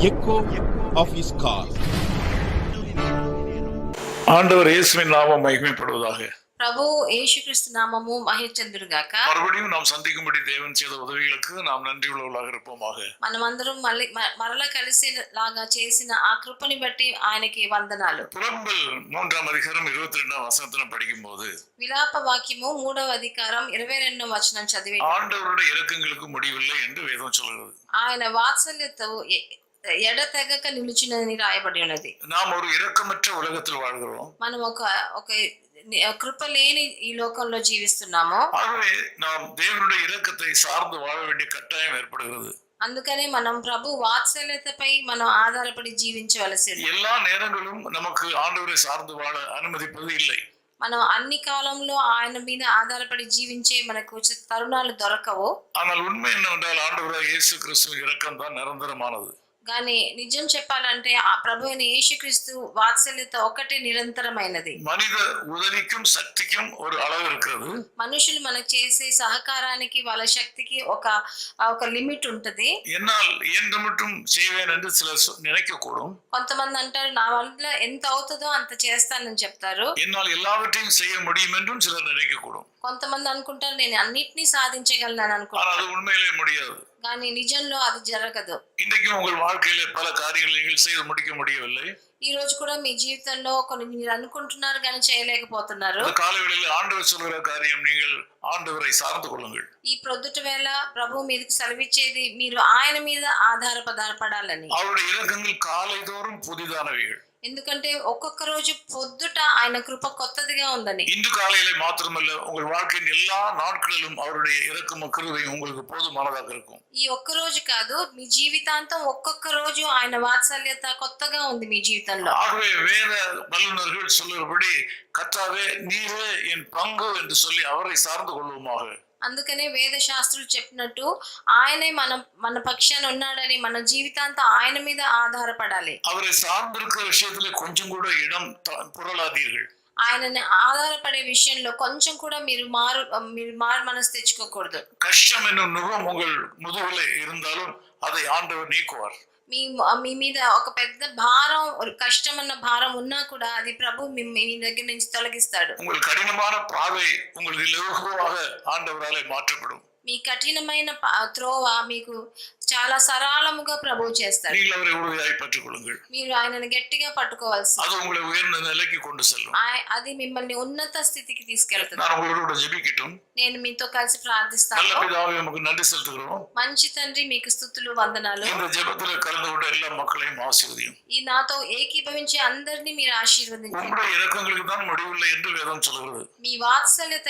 echo of his call. ஆண்டவர் இயேசுவின் நாமம் மகிமைப்படுவதாக. ప్రభు యేసుక్రీస్తు నామము మహిమచెందురుగాక. மறுபடியும் நாம் சந்திக்கும்படி தேவன் செய்த உதவிகளுக்கு நாம் நன்றி உள்ளவர்களாக இருப்போமாக. మనమందరం మరలా కలిసేలాగా చేసిన ఆ కృపని బట్టి ఆయనకి వందనాలు. புலம்பல் 3ஆம் அதிகாரம் 22ஆம் வசனத்தை படிக்கும்போது విలాప వాక్యము 3వ అధికారం 22వ వచనం చదివి ஆண்டவருடைய இரக்கங்களுக்கு முடிவில்லை என்று வேதம் சொல்கிறது. ఆయన వాత్సల్యతో ఎడతెగక నిలిచినని రాయబడి ఉన్నది. நாம் ஒரு இரக்கமற்ற உலகத்தில் வாழ்கிறோம். మనం ఒక కృప లేని ఈ లోకంలో జీవిస్తున్నాము. ஆகவே நாம் தேவனுடைய இரக்கத்தை சார்ந்து வாழ வேண்டிய கட்டாயம் ஏற்படுகிறது. అందుకనే మనం ప్రభు వాత్సల్యతపై మనం ఆధారపడి జీవించవలసింది. எல்லா நேரங்களும் நமக்கு ஆண்டவரை சார்ந்து வாழ அனுமதிப்பது இல்லை. మనం అన్ని కాలంలో ఆయన మీద ఆధారపడి జీవించే మనకు తరుణాలు దొరకవు. ஆனால் உண்மை என்னவென்றால் ஆண்டவராகிய இயேசு கிறிஸ்துவின் இரக்கம் தான் நிரந்தரமானது. కానీ నిజం చెప్పాలంటే ఆ ప్రభు అయిన యేసుక్రీస్తు వాత్సల్యత ఒకటే నిరంతరమైనది. మనిద ఉదవిக்கும் శక్తికి ஒரு அளவு இருக்கிறது. మనుషులు మనకు చేసే సహకారానికి వాళ్ళ శక్తికి ఒక లిమిట్ ఉంటది. என்னால் இயன்ற மட்டும் செய்வேன் என்று சிலர் நினைக்கக்கூடும். కొంతమంది అంటారు నా వల్ల ఎంత అవుతుందో అంత చేస్తానని చెప్తారు. என்னால் எல்லாவற்றையும் செய்ய முடியும் என்றும் சிலர் நினைக்கக்கூடும். కొంతమంది అనుకుంటారు నేను అన్నిటినీ సాధించగలను అనుకుంటారు. அது உண்மையிலே முடியாது. కానీ నిజంలో అది జరగదు. இன்றைக்கு உங்கள் வாழ்க்கையில பல காரியங்களை நீங்கள் செய்து முடிக்க முடியவில்லை. ఈ రోజు కూడా మీ జీవితంలో కొన్ని మీరు అనుకుంటున్నారు కానీ చేయలేకపోతున్నారు. காலைவேளையில் ஆண்டவர் சொல்கிற காரியம் நீங்கள் ஆண்டவரை சார்ந்து கொள்ளுங்கள். ఈ ప్రొద్దుట వేళ ప్రభు మీదకి సెలవిచ్చేది మీరు ఆయన మీద ఆధారపడాలని. அவருடைய இரக்கங்கள் காலைதோறும் புதிதானவைகள். ఎందుకంటే ఒక్కొక్క రోజు పొద్దుట ఆయన కృప కొత్తదిగా ఉందని. இன்று காலையிலே மாத்திரமல்ல உங்கள் வாழ்க்கையின் எல்லா நாட்களிலும் அவருடைய இரக்கமும் கிருபையும் உங்களுக்கு போதுமானதாக இருக்கும். ఈ ఒక్క రోజు కాదు మీ జీవితాంతం ఒక్కొక్క రోజు ఆయన వాత్సల్యత కొత్తగా ఉంది మీ జీవితంలో. ஆகவே வேத வல்லுநர்கள் சொல்லுகிறபடி கர்த்தாவே நீரே என் பங்கு என்று சொல்லி அவரை சார்ந்து கொள்வோமாக. అందుకనే వేద శాస్త్రులు చెప్పినట్టు ఆయనే మన పక్షాన ఉన్నాడని మన జీవితాంతం ఆయన మీద ఆధారపడాలి. அவரை சார்ந்திருக்கிற விஷயத்திலே கொஞ்சம் கூட இடம் புரளாதீர்கள். ఆయనని ఆధారపడే విషయంలో కొంచెం కూడా మీరు మారు మనసు తెచ్చుకోకూడదు. కష్టం என்னும் நுகம் உங்கள் முதுகிலே இருந்தாலும் அதை ஆண்டவர் நீக்குவார். మీ మీద ఒక పెద్ద భారం కష్టం అన్న భారం ఉన్నా కూడా అది ప్రభు మీ దగ్గర నుంచి తొలగిస్తాడు. உங்கள் கடினமான பாதை உங்களுக்கு இலகுவாக ஆண்டவராலே மாற்றப்படும். మీ కఠినమైన త్రోవ మీకు చాలా సరళముగా ప్రభువు చేస్తాడు. நீங்கள் அவரை உறுதியாய் பற்றிக்கொள்ளுங்கள். మీరు ఆయనను గట్టిగా పట్టుకోవాల్సి. அது உங்களை உயர்ந்த நிலைக்கு கொண்டு செல்லும். అది మిమ్మల్ని ఉన్నత స్థితికి తీసుకెళ్తుంది. நான் உங்களோட ஜெபிக்கட்டும். నేను మీతో కలిసి ప్రార్థిస్తాను. நல்ல பிதாவே உமக்கு நன்றி செலுத்துகிறோம். మంచి తండ్రి మీకు స్తుతులు వందనాలు. இந்த ஜெபத்திலே கலந்து கொண்ட எல்லா மக்களையும் ஆசீர்வதியும். ఈ నాతో ఏకీభవించే అందరినీ మీరు ఆశీర్వదించండి. உங்களுடைய இரக்கங்களுக்கு தான் முடிவில்லை என்று வேதம் சொல்கிறது. మీ వాత్సల్యత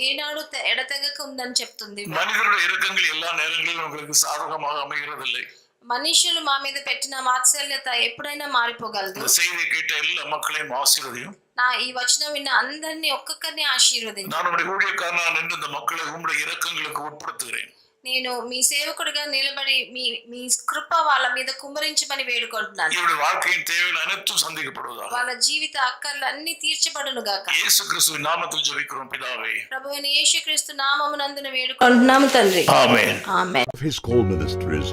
ఏనాడు ఎడతెగక ఉందని చెప్తుంది. மனிதருடைய இரக்கங்கள் எல்லா நேரங்களிலும் உங்களுக்கு சாதகமாக அமைகிறதில்லை. మనుషులు మా మీద పెట్టిన వాత్సల్యత ఎప్పుడైనా మారిపోగలదు. இந்த செய்தியை கேட்ட எல்லா மக்களையும் ஆசీర్వదిயும். నా ఈ వచనం విన్న అందరినీ ఒక్కొక్కరిని ఆశీర్వదించు. நான் உங்களுடைய ஊழியக்காரனாக நின்று இந்த மக்களை உங்களுடைய இரக்கங்களுக்கு உட்படுத்துகிறேன். నేను మీ సేవకుడిగా నిలబడి మీ కృప వాళ్ళ మీద కుమ్మరించమని వేడుకుంటున్నాను. இவருடைய வாழ்க்கையின் தேவைகள் அனைத்தும் சந்திக்கப்படுவதாக. వాళ్ళ జీవిత అక్కర్లు అన్ని తీర్చబడును గాక. இயேசு கிறிஸ்துவின் நாமத்தில் ஜெபிக்கிறோம் பிதாவே. ప్రభువైన యేసుక్రీస్తు నామమునందున వేడుకుంటున్నాము తండ్రి. ఆమేన్. ఆమేన్. His call ministries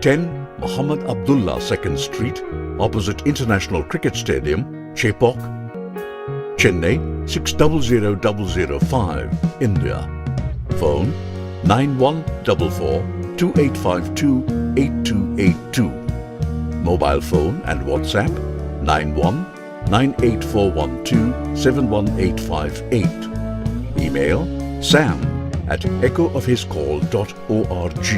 10 Muhammad Abdullah 2nd Street opposite International Cricket Stadium, Chepauk, Chennai 600005, India. Phone 914428528282. Mobile phone and WhatsApp 919841271858. Email sam@echoofhiscall.org.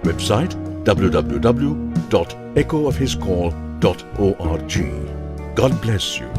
Website www.echoofhiscall.org. God bless you.